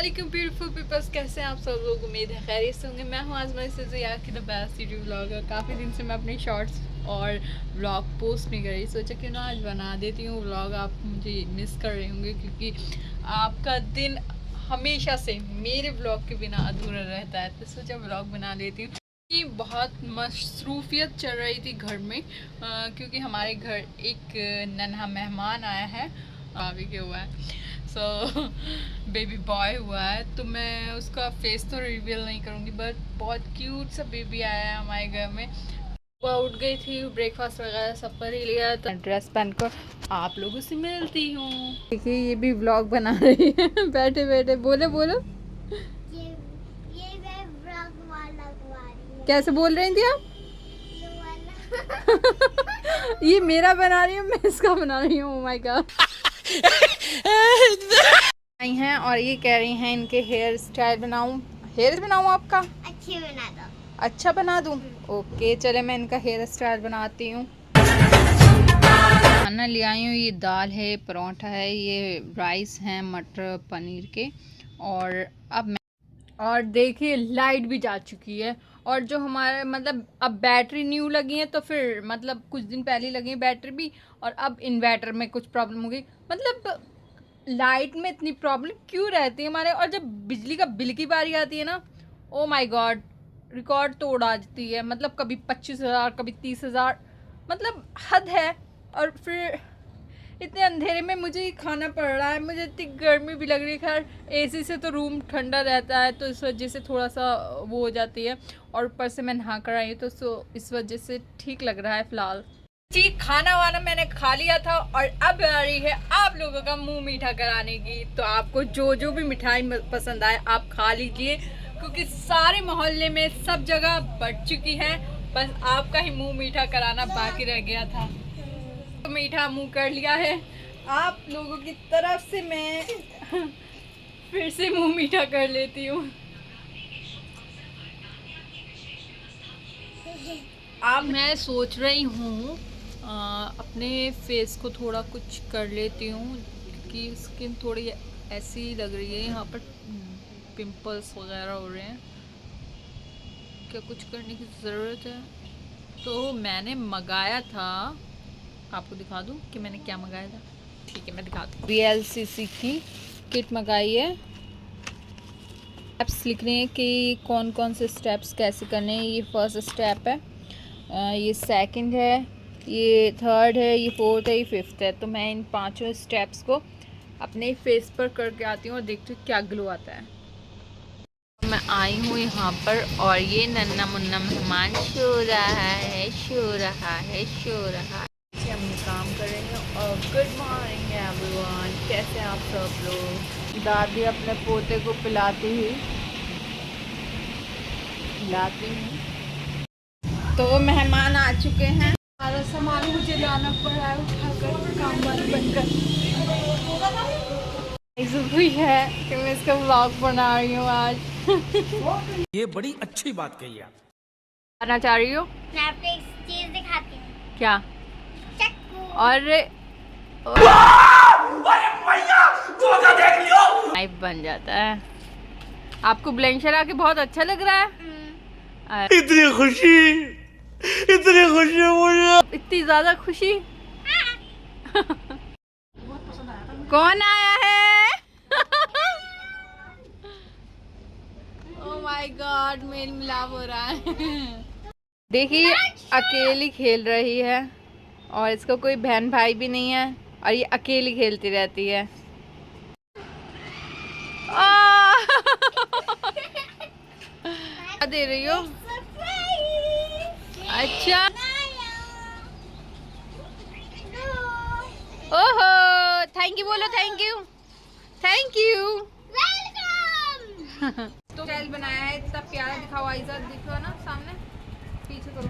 अस्सलामुअलैकुम beautiful peoples, कैसे हैं आप सब लोग। उम्मीद है खैरियत से होंगे। मैं हूं आजमा सिज़िया की द बेस्ट सिटी व्लॉगर। काफ़ी दिन से मैं अपनी शॉर्ट्स और व्लॉग पोस्ट नहीं करी, सोचा क्यों ना आज बना देती हूँ व्लॉग। आप मुझे मिस कर रहे होंगे क्योंकि आपका दिन हमेशा से मेरे व्लॉग के बिना अधूरा रहता है, तो सोचा व्लॉग बना लेती हूँ। कि बहुत मसरूफियत चल रही थी घर में क्योंकि हमारे घर एक नन्हा मेहमान आया है, भाभी के हुआ है, सो बेबी बॉय हुआ है। तो मैं उसका फेस तो रिवील नहीं करूँगी, बट बहुत क्यूट सा बेबी आया है हमारे घर में। वह उठ गई थी, ब्रेकफास्ट वगैरह सब कर ही लिया, तो ड्रेस पहनकर आप लोगों से मिलती हूँ। देखिए ये भी व्लॉग बना रही है बैठे बैठे। बोलो बोलो, ये मैं व्लॉग वाला बना रही हूँ। कैसे बोल रही थी आप? ये वाला ये मेरा बना रही हूँ, मैं इसका बना रही हूँ। Oh my God. आई हैं और ये कह रही हैं इनके हेयर स्टाइल बनाऊं। हेयर बनाऊं आपका? अच्छी बना दो। अच्छा बना दूं? ओके चले मैं इनका हेयर स्टाइल बनाती हूँ। खाना ले आई हूँ, ये दाल है, परोठा है, ये राइस है मटर पनीर के। और अब मैं और देखिए लाइट भी जा चुकी है। और जो हमारे मतलब अब बैटरी न्यू लगी है, तो फिर मतलब कुछ दिन पहले लगी है बैटरी भी, और अब इन्वर्टर में कुछ प्रॉब्लम हो गई। मतलब लाइट में इतनी प्रॉब्लम क्यों रहती है हमारे। और जब बिजली का बिल की बारी आती है ना, ओ माय गॉड, रिकॉर्ड तोड़ आ जाती है। मतलब कभी 25,000, कभी 30,000, मतलब हद है। और फिर इतने अंधेरे में मुझे ही खाना पड़ रहा है, मुझे इतनी गर्मी भी लग रही है। खैर एसी से तो रूम ठंडा रहता है, तो इस वजह से थोड़ा सा वो हो जाती है। और ऊपर से मैं नहा कर आई, तो इस वजह से ठीक लग रहा है फ़िलहाल जी। खाना वाना मैंने खा लिया था और अब आ रही है आप लोगों का मुंह मीठा कराने की। तो आपको जो जो भी मिठाई पसंद आए आप खा लीजिए, क्योंकि सारे मोहल्ले में सब जगह बढ़ चुकी है, बस आपका ही मुंह मीठा कराना बाकी रह गया था। तो मीठा मुंह कर लिया है आप लोगों की तरफ से, मैं फिर से मुंह मीठा कर लेती हूँ। अब मैं सोच रही हूँ अपने फेस को थोड़ा कुछ कर लेती हूँ, क्योंकि स्किन थोड़ी ऐसी लग रही है, यहाँ पर पिंपल्स वगैरह हो रहे हैं। क्या कुछ करने की ज़रूरत है? तो मैंने मंगाया था, आपको दिखा दूँ कि मैंने क्या मंगाया था। ठीक है मैं दिखाती हूँ। VLCC की किट मंगाई है। स्टेप्स लिख रहे हैं कि कौन कौन से स्टेप्स कैसे करने हैं। ये फर्स्ट स्टेप है, ये सेकंड है, ये थर्ड है, ये फोर्थ है, ये फिफ्थ है। तो मैं इन पांचों स्टेप्स को अपने फेस पर करके आती हूँ और देखती हूँ क्या ग्लो आता है। मैं आई हूँ यहाँ पर और ये नन्ना मुन्ना मेहमान सो रहा है, सो रहा है, सो रहा है। हम काम कर रहे हैं। और गुड मॉर्निंग एवरीवन, कैसे हैं आप सब लोग। दादी अपने पोते को पिलाती हूँ। तो मेहमान आ चुके हैं, सारा सामान मुझे लाना पड़ा है उठाकर, काम वाला बनकर। हुई है कि मैं इसका व्लॉग बना रही हूँ आज। ये बड़ी अच्छी बात कही आप। करना चाह रही हो? मैं आपको एक चीज दिखाती हूँ। क्या? चक्कू। और लाइव बन जाता है। आपको ब्लेंशर आके बहुत अच्छा लग रहा है। इतनी खुशी मुझे, इतनी ज्यादा खुशी। कौन आया है? ओह माय गॉड, मेल मिलाप हो रहा है। देखिए अकेली खेल रही है और इसका कोई बहन भाई भी नहीं है, और ये अकेली खेलती रहती है। क्या दे रही हो? अच्छा, ओहो, थैंक यू बोलो, thank you, thank you. Welcome. तो स्टाइल बनाया है, इतना प्यारा दिखाओ। आइजा दिखो ना सामने, पीछे करो।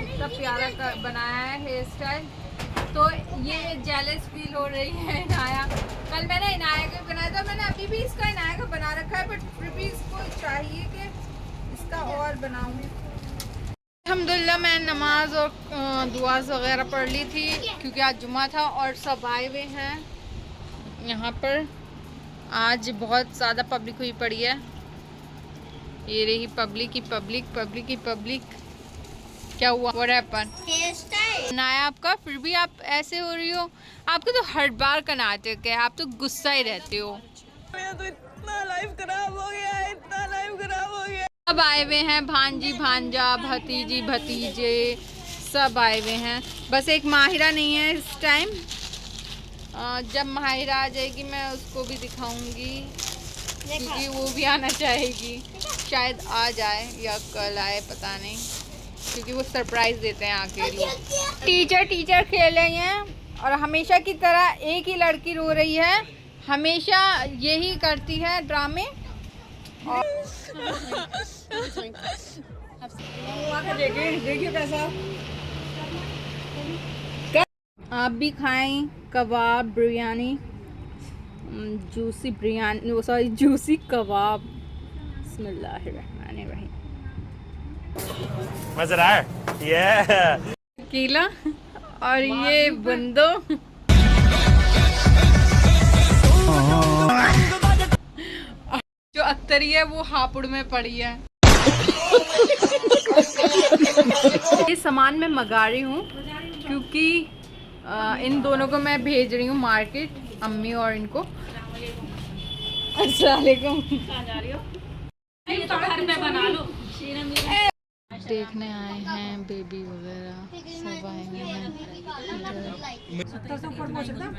इतना प्यारा बनाया है हेयर स्टाइल। तो ये जेलस फील हो रही है इनाया। कल मैंने इनाया का बनाया था, मैंने अभी भी इसका इनाया का बना रखा है, बट फिर भी इसको चाहिए कि इसका और बनाऊँ। अल्हम्दुलिल्लाह मैं नमाज और दुआज़ वगैरह पढ़ ली थी, क्योंकि आज जुमा था और सब आए हुए हैं यहाँ पर। आज बहुत ज़्यादा पब्लिक हुई पड़ी है। ये रही पब्लिक ही पब्लिक, पब्लिक ही पब्लिक। क्या हुआ? What happened? हेयर स्टाइल ना है आपका, फिर भी आप ऐसे हो रही हो। आपका तो हर बार का नाटक है, आप तो गुस्सा ही रहते हो। मेरा तो इतना लाइफ खराब हो गया है, इतना लाइफ खराब हो गया। सब आए हुए हैं, भांजी भांजा, भतीजी भतीजे सब आए हुए हैं। बस एक माहिरा नहीं है इस टाइम। जब माहिरा आ जाएगी मैं उसको भी दिखाऊंगी, क्योंकि वो भी आना चाहेगी। शायद आ जाए या कल आए, पता नहीं, क्योंकि वो सरप्राइज देते हैं आके लोग। टीचर खेल रहे हैं और हमेशा की तरह एक ही लड़की रो रही है। हमेशा यही करती है ड्रामे। देखिए कैसा। आप भी खाएं kebab biryani, juicy biryani, sorry juicy kebab. बिस्मिल्लाहिर्रहमानिर्रहीम। मजा रहा है ये केला और ये बंदो। जो अख्तरी है वो हापुड़ में पड़ी है। ये सामान मैं मंगा रही हूँ क्योंकि इन दोनों को मैं भेज रही हूँ मार्केट, अम्मी और इनको। अस्सलाम वालेकुम। देखने आए हैं बेबी वगैरह सब आए हुए हैं। 70 ऊपर पहुंच रहा है,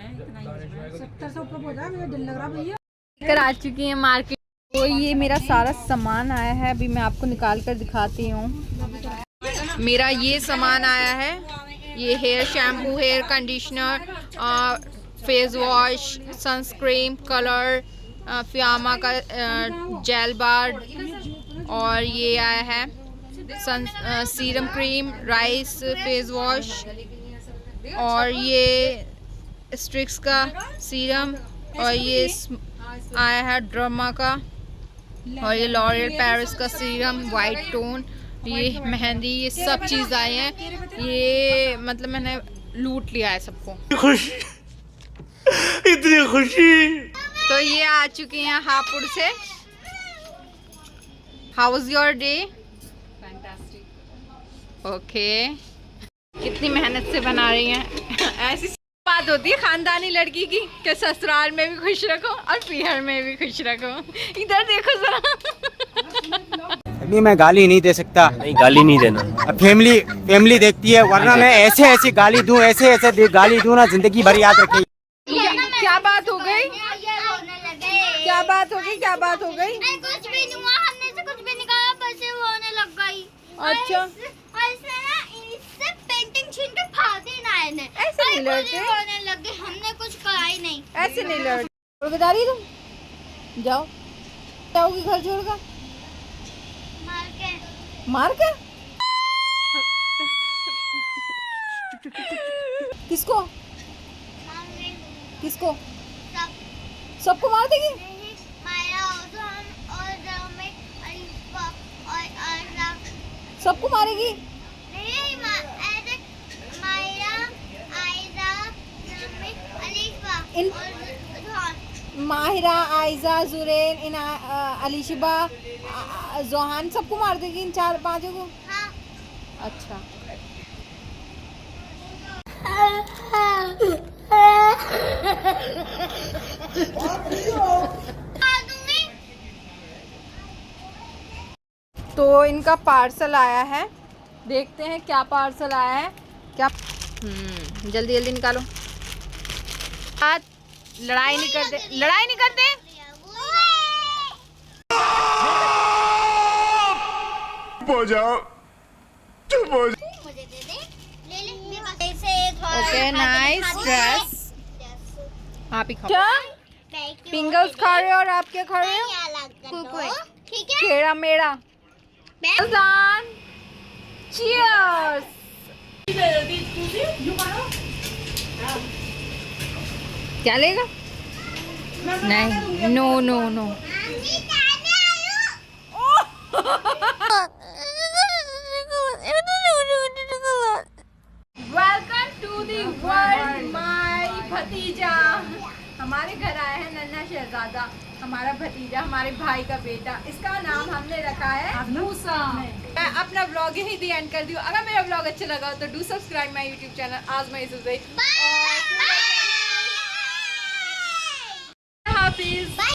70 ऊपर पहुंच रहा है। मुझे डर लग रहा भैया। लेकर आ चुकी हैं मार्केट। तो ये मेरा सारा सामान आया है, अभी मैं आपको निकाल कर दिखाती हूँ। मेरा ये सामान आया है, ये hair shampoo, hair conditioner, face wash, sunscreen, colour, Fiama का जेल बार, और ये आया है serum cream, rice face wash, और ये स्ट्रिक्स का सीरम, और ये आया है ड्रमा का, और ये लॉरियल पेरिस का सीरम वाइट टोन, ये मेहंदी, ये सब चीज़ आई हैं। ये मतलब मैंने लूट लिया है सबको। खुशी, इतनी खुशी। तो ये आ चुकी हैं हापुड़ से। How was your day? Okay. कितनी मेहनत से बना रही हैं। ऐसी बात होती है खानदानी लड़की की कि ससुराल में भी खुश रखो और पीहर में भी खुश रखो। इधर देखो जरा। अभी मैं गाली नहीं दे सकता। नहीं, गाली नहीं देना। अब फैमिली देखती है, वरना मैं ऐसे गाली दूं, ऐसे गाली दूं ना, जिंदगी भर याद रखेगी। क्या बात हो गई? होने लगे। क्या बात हो गई? क्या बात हो गई? कुछ भी नहीं हुआ, हमने से कुछ भी नहीं कहा, बस ये होने लग गई। अच्छा। और इसने ना इससे पेंटिंग छीन के फाड़ी ना इन्हें। ऐसे नहीं लड़ते। होने लग गए, हमने कुछ कहा ही नहीं। ऐसे नहीं लड़ते। बता रही तुम जाओ, जाओगी घर छोड़कर? मार के? किसको? किसको? सबको मार देगी? सबको मारेगी? इन माहिरा, आयजा, जुरेन, इन अलीशिबा, जोहान, सबको मार देगी इन 4-5 को? हाँ। अच्छा। तो इनका पार्सल आया है, देखते हैं क्या पार्सल आया है। क्या जल्दी जल्दी निकालो। लड़ाई नहीं करते, लड़ाई नहीं करते। चुप हो जाओ, चुप हो जाओ। मुझे दे दे, ले ले मेरे पास ऐसे थोड़ा। Okay, nice dress. आप ही खाओ। क्या पिंगल्स पिंगल्स खा रहे हो और आप क्या खा रहे हो? ठीक है। केड़ा मेरा। चीयर्स। क्या लेगा? नहीं, no no no. Welcome to the world my भतीजा। हमारे घर आया है नन्हा शहजादा, हमारा भतीजा, हमारे भाई का बेटा। इसका नाम हमने रखा है मूसा। मैं अपना ब्लॉग यही दी एंड कर दी। अगर मेरा ब्लॉग अच्छा लगा तो do subscribe my YouTube channel आज़मा यूसुफ। हाफिज।